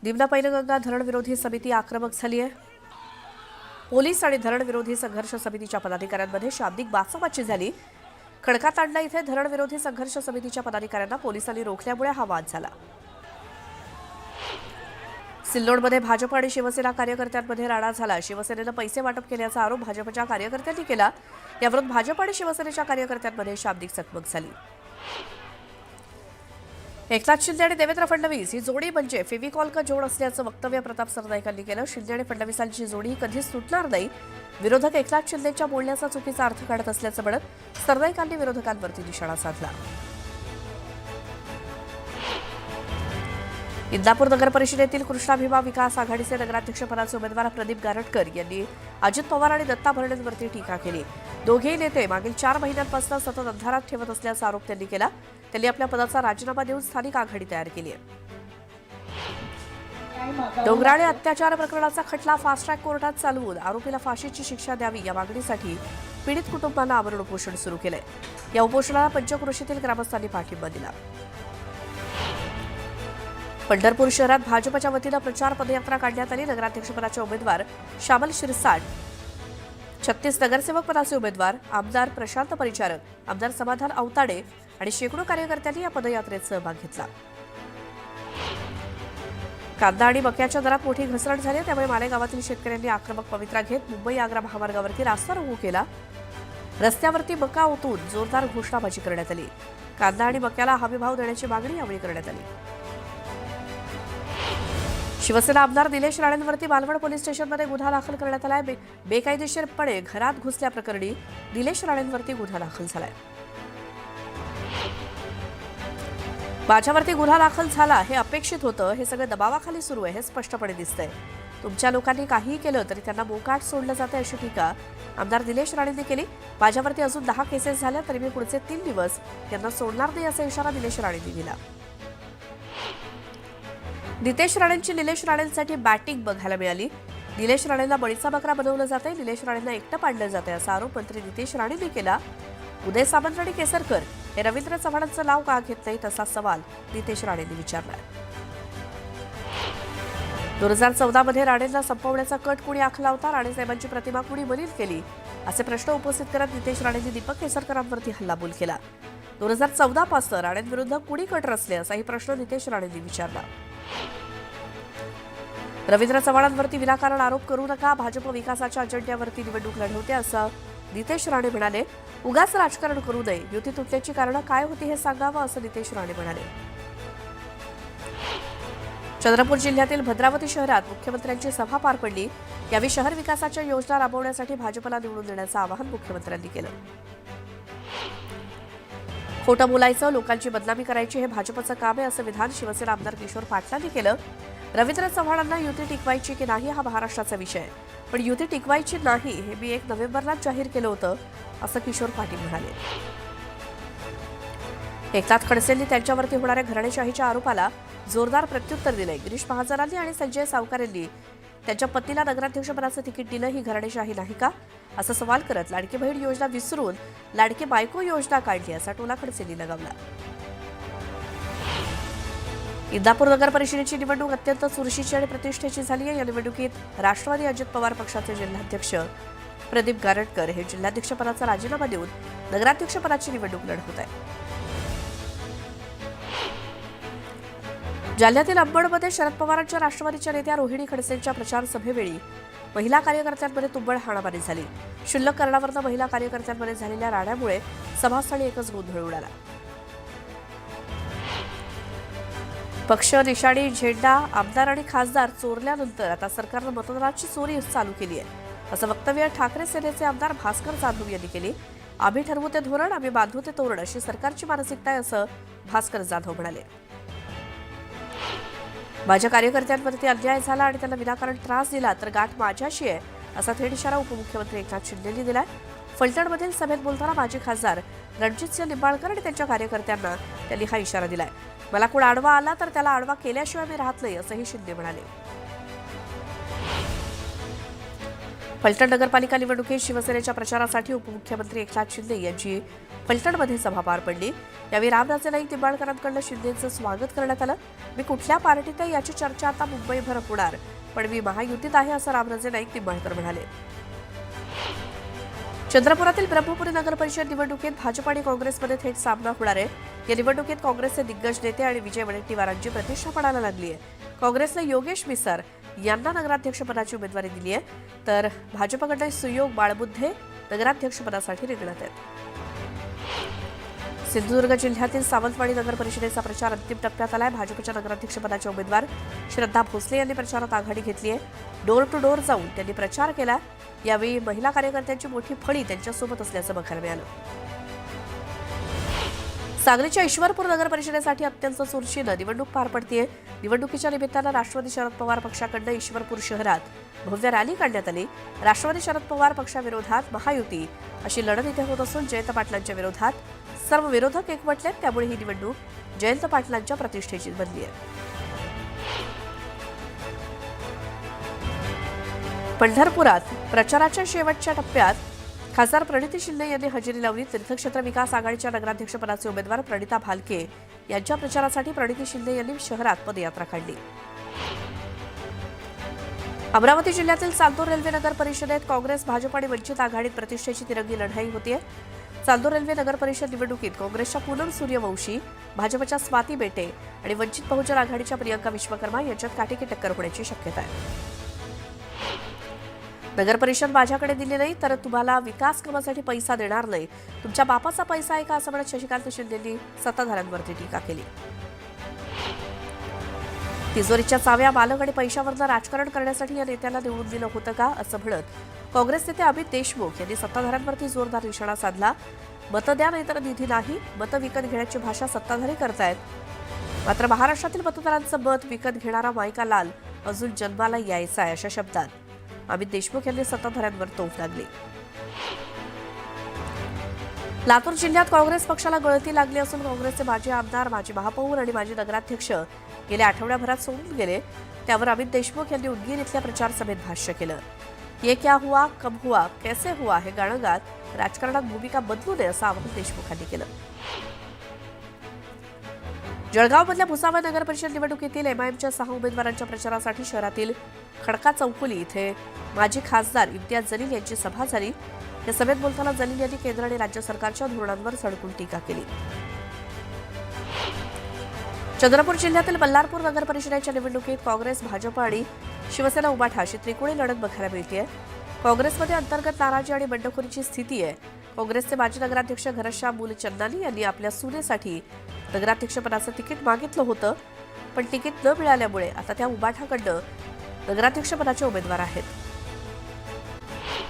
Dimna Painganga धरण विरोधी समिती आक्रमक झाली आहे। पोलीस आणि धरण विरोधी संघर्ष समितीच्या पदाधिकाऱ्यांमध्ये शाब्दिक बाचाबाची झाली। खडकातांडा इथे धरण विरोधी संघर्ष समितीच्या पदाधिकाऱ्यांना पोलिसांनी रोखल्यामुळे हा वाद झाला। सिल्लोडमध्ये भाजप आणि शिवसेना कार्यकर्त्यांमध्ये राडा झाला। शिवसेनेनं पैसे वाटप केल्याचा आरोप भाजपच्या कार्यकर्त्यांनी केला। यावरून भाजप आणि शिवसेनेच्या कार्यकर्त्यांमध्ये शाब्दिक चकमक झाली। एकनाथ शिंदे आणि देवेंद्र फडणवीस ही जोडी म्हणजे फेविकॉल का जोड असल्याचं वक्तव्य प्रताप सरनाईकांनी केलं। शिंदे आणि फडणवीसांची जोडी कधीच तुटणार नाही। विरोधक एकनाथ शिंदेच्या बोलण्याचा चुकीचा अर्थ काढत असल्याचं म्हणत सरनाईकांनी विरोधकांवरती निशाणा साधला। इंदापूर नगर परिषदेतील कृष्णा भीमा विकास आघाडीचे नगराध्यक्षपदाचे उमेदवार प्रदीप गारटकर यांनी अजित पवार आणि दत्ता भरणेंवरती टीका केली। दोघेही नेते मागील 4 महिन्यांपासून सतत अंधारात ठेवत असल्याचा आरोप त्यांनी केला। त्यांनी आपल्या पदाचा राजीनामा देऊन स्थानिक आघाडी तयार केली आहे। डोंगराळे अत्याचार प्रकरणाचा खटला फास्ट ट्रॅक कोर्टात चालवून आरोपीला फाशीची शिक्षा द्यावी या मागणीसाठी पीडित कुटुंबांना आमरण उपोषण सुरू केलंय। या उपोषणाला पंचक्रोशीतील ग्रामस्थांनी पाठिंबा दिला। पंढरपूर शहरात भाजपच्या वतीनं प्रचार पदयात्रा काढण्यात आली। नगराध्यक्षपदाचे उमेदवार श्यामल शिरसाट, 36 नगरसेवक पदाचे उमेदवार आमदार प्रशांत परिचारक, आमदार समाधान अवताडे आणि शेकडो कार्यकर्त्यांनी या पदयात्रेत सहभाग घेतला। कांदा आणि मक्याच्या दरात मोठी घसरण झाली, त्यामुळे मालेगावातील शेतकऱ्यांनी आक्रमक पवित्रा घेत मुंबई आग्रा महामार्गावरती रास्ता रोको केला। रस्त्यावरती मका ओतून जोरदार घोषणाबाजी करण्यात आली। कांदा आणि मक्याला हमीभाव देण्याची मागणी यावेळी करण्यात आली। शिवसेना आमदार निलेश राणेंवरती मालवण पोलीस स्टेशनमध्ये गुन्हा दाखल करण्यात आलाय। बेकायदेशीरपणे घरात घुसल्याप्रकरणी निलेश राणेंवरती गुन्हा दाखल झालाय। माझ्यावरती गुन्हा दाखल झाला हे अपेक्षित होतं, हे सगळं दबावाखाली सुरू आहे हे स्पष्टपणे दिसतंय। तुमच्या लोकांनी काहीही केलं तरी त्यांना मोकाट सोडलं जातं अशी टीका आमदार निलेश राणेंनी केली। माझ्यावरती अजून 10 केसेस झाल्या तरी मी पुढचे 3 दिवस त्यांना सोडणार नाही असा इशारा निलेश राणेंनी दिला। नितेश राणेंची निलेश राणेंसाठी बॅटिंग बघायला मिळाली। निलेश राणेंना बळीचा बकरा बनवलं जातंय, निलेश राणेंना एकटं पाडलं जातंय असा आरोप मंत्री नितेश राणेंनी केला। उदय सामंत आणि केसरकर हे रवींद्र चव्हाणांचं नाव का घेत नाही तसा सवाल नितेश राणेंनी विचारला। 2014 मध्ये राणेंना संपवण्याचा कट कुणी आखला होता? राणेसाहेबांची प्रतिमा कुणी मलिन केली? असे प्रश्न उपस्थित करत नितेश राणेंनी दीपक केसरकरांवरती हल्लाबोल केला। 2014 पासून राणेंविरुद्ध कुणी कट रचले असाही प्रश्न नितेश राणेंनी विचारला। रवींद्र चव्हाणांवरती विनाकारण आरोप करू नका, भाजप विकासाच्या अजेंड्यावरती निवडणूक लढवते असं नितेश राणे म्हणाले। उगाच राजकारण करू नये, युती तुटण्याची कारणं काय होती हे सांगावं असं नितेश राणे म्हणाले। चंद्रपूर जिल्ह्यातील भद्रावती शहरात मुख्यमंत्र्यांची सभा पार पडली। यावेळी शहर विकासाच्या योजना राबवण्यासाठी भाजपला निवडून देण्याचं आवाहन मुख्यमंत्र्यांनी केलं। खोटं बोलायचं, लोकांची बदनामी करायची हे भाजपचं काम आहे असं विधान शिवसेना आमदार किशोर पाटलांनी केलं। रवींद्र चव्हाणांना युती टिकवायची की नाही हा महाराष्ट्राचा विषय आहे, पण युती टिकवायची नाही हे मी 1 नोव्हेंबरलाच जाहीर केलं होतं असं किशोर पाटील म्हणाले। एकनाथ खडसेंनी त्यांच्यावरती होणाऱ्या घराणेशाहीच्या आरोपाला जोरदार प्रत्युत्तर दिलंय। गिरीश महाजनांनी आणि संजय सावकार यांनी त्यांच्या पत्नीला नगराध्यक्षपदाचं तिकीट दिलं, ही घराणेशाही नाही का असा सवाल करत लाडकी बहीण योजना विसरून लाडकी बायको योजना काढली असा टोला खडसेंनी लगावला। इंदापूर नगर परिषदेची निवडणूक अत्यंत चुरशीची आणि प्रतिष्ठेची झाली आहे। या निवडणुकीत राष्ट्रवादी अजित पवार पक्षाचे जिल्हाध्यक्ष प्रदीप गारटकर हे जिल्हाध्यक्षपदाचा राजीनामा देऊन नगराध्यक्षपदाची निवडणूक लढवत आहेत। जालन्यातील अंबडमध्ये शरद पवारांच्या राष्ट्रवादीच्या नेत्या रोहिणी खडसेंच्या प्रचार सभेवेळी महिला कार्यकर्त्यांमध्ये तुंबळ हाणामारी झाली। क्षुल्लक कारणावरून महिला कार्यकर्त्यांमध्ये झालेल्या राड्यामुळे सभास्थळी एकच गोंधळ उडाला। पक्ष, निशाणी, झेंडा, आमदार आणि खासदार चोरल्यानंतर आता सरकारनं मतदानाची चोरी चालू केली आहे असं वक्तव्य ठाकरे सेनेचे आमदार भास्कर जाधव यांनी केली। आम्ही ठरवू ते धोरण, आम्ही बांधू ते तोरण अशी सरकारची मानसिकता आहे असं भास्कर जाधव म्हणाले। माझ्या कार्यकर्त्यांवरती अन्याय झाला आणि त्यांना विनाकारण त्रास दिला तर गाठ माझ्याशी आहे असा थेट इशारा उपमुख्यमंत्री एकनाथ शिंदेंनी दिलाय। फलटणमधील सभेत बोलताना माजी खासदार रणजितसिंह निंबाळकर आणि त्यांच्या कार्यकर्त्यांना त्यांनी हा इशारा दिलाय। मला कोण आडवा आला तर त्याला आडवा केल्याशिवाय मी राहत नाही असंही शिंदे म्हणाले। फलटण नगरपालिका निवडणुकीत शिवसेनेच्या प्रचारासाठी उपमुख्यमंत्री एकनाथ शिंदे यांची फलटणमध्ये सभा पार पडली। यावेळी रामराजे नाईक निंबाळकरांकडून शिंदेचं स्वागत करण्यात आलं। मी कुठल्या पार्टीत आहे याची चर्चा आता मुंबईभर होणार, पण मी महायुतीत आहे असं रामराजे नाईक निंबाळकर म्हणाले। चंद्रपुरातील ब्रह्मपुरी नगर परिषद निवडणुकीत भाजप आणि काँग्रेसमध्ये थेट सामना होणार आहे। या निवडणुकीत काँग्रेसचे दिग्गज नेते आणि विजय वडेट्टीवारांची प्रतिष्ठा पणाला लागली आहे। काँग्रेसने योगेश मिसर यांना नगराध्यक्षपदाची उमेदवारी दिली आहे, तर भाजपकडे सुयोग बाळबुद्धे नगराध्यक्षपदासाठी रिंगणात आहेत। सिंधुदुर्ग जिल्ह्यातील सावंतवाडी नगर परिषदेचा प्रचार अंतिम टप्प्यात आलाय। भाजपच्या नगराध्यक्षपदाच्या उमेदवार श्रद्धा भोसले यांनी प्रचारात आघाडी घेतली आहे। डोर टू डोर जाऊन त्यांनी प्रचार केला। यावेळी महिला कार्यकर्त्यांची मोठी फळी त्यांच्यासोबत असल्याचं बघायला मिळालं। सांगलीच्या ईश्वरपूर नगर परिषदेसाठी अत्यंत चुरशीनं निवडणूक पार पडतीये। निवडणुकीच्या निमित्तानं राष्ट्रवादी शरद पवार पक्षाकडून ईश्वरपूर शहरात भव्य रॅली काढण्यात आली। राष्ट्रवादी शरद पवार पक्षाविरोधात महायुती अशी लढत इथे होत असून जयंत पाटलांच्या विरोधात सर्व विरोधक एकवटलेत, त्यामुळे ही निवडणूक जयंत पाटलांच्या प्रतिष्ठेची बनली आहे। पंढरपुरात प्रचाराच्या शेवटच्या टप्प्यात खासदार प्रणिती शिंदे यांनी हजेरी लावली। तीर्थक्षेत्र विकास आघाडीच्या नगराध्यक्षपदाचे उमेदवार प्रणिता भालके यांच्या प्रचारासाठी प्रणिती शिंदे यांनी शहरात पदयात्रा काढली। अमरावती जिल्ह्यातील चांदूर रेल्वे नगर परिषदेत काँग्रेस, भाजप आणि वंचित आघाडीत प्रतिष्ठेची तिरंगी लढाई होतीये। चांदूर रेल्वे नगर परिषद निवडणुकीत काँग्रेसच्या पूनम सूर्यवंशी, भाजपच्या स्वाती बेटे आणि वंचित बहुजन आघाडीच्या प्रियंका विश्वकर्मा यांच्यात काटेकी टक्कर होण्याची शक्यता आहे। नगर परिषद माझ्याकडे दिली नाही तर तुम्हाला विकास कामासाठी पैसा देणार नाही, तुमच्या बापाचा पैसा आहे का असं म्हणत शशिकांत शिंदेंनी सत्ताधाऱ्यांवरती टीका केली। तिजोरीच्या चाव्या मालक आणि पैशावरनं राजकारण करण्यासाठी या नेत्याला निवडून दिलं होतं का असं म्हणत काँग्रेस नेते अमित देशमुख यांनी सत्ताधाऱ्यांवरती जोरदार निशाणा साधला। मतं द्या नाहीतर निधी नाही, मतं विकत घेण्याची भाषा सत्ताधारी करतायत। मात्र महाराष्ट्रातील मतदारांचं मत विकत घेणारा मायका लाल अजून जन्माला यायचा आहे अशा शब्दात अमित देशमुख यांनी सत्ताधाऱ्यांवर तोफ लागली। लातूर जिल्ह्यात काँग्रेस पक्षाला गळती लागली असून काँग्रेसचे माजी आमदार, माजी महापौर आणि माजी नगराध्यक्ष गेल्या आठवड्याभरात सोडून गेले। त्यावर अमित देशमुख यांनी उदगीर इथल्या प्रचार सभेत भाष्य केलं। ये क्या हुआ, कब हुआ, कैसे हुआ हे गाणं गात राजकारणात भूमिका बदलू नये असं आवाहन देशमुखांनी केलं। जळगावमधल्या भुसावळ नगर परिषद निवडणुकीतील एमआयएमच्या 6 उमेदवारांच्या प्रचारासाठी शहरातील खडका चौफुली इथे माजी खासदार इम्तियाज जलील यांची सभा झाली। या सभेत बोलताना जलील यांनी केंद्र आणि राज्य सरकारच्या धोरणांवर सडकून टीका केली। चंद्रपूर जिल्ह्यातील बल्लारपूर नगर परिषदेच्या निवडणुकीत काँग्रेस, भाजप आणि शिवसेना उबाठा अशी त्रिकोणी लढत बघायला मिळतेय। काँग्रेसमध्ये अंतर्गत नाराजी आणि बंडखोरीची स्थिती आहे। काँग्रेसचे माजी नगराध्यक्ष घनश्याम मूलचंदानी यांनी आपल्या सुनेसाठी नगराध्यक्षपदाचं तिकीट मागितलं होतं, पण तिकीट न मिळाल्यामुळे आता त्या उबाठाकडनं नगराध्यक्षपदाचे उमेदवार आहेत।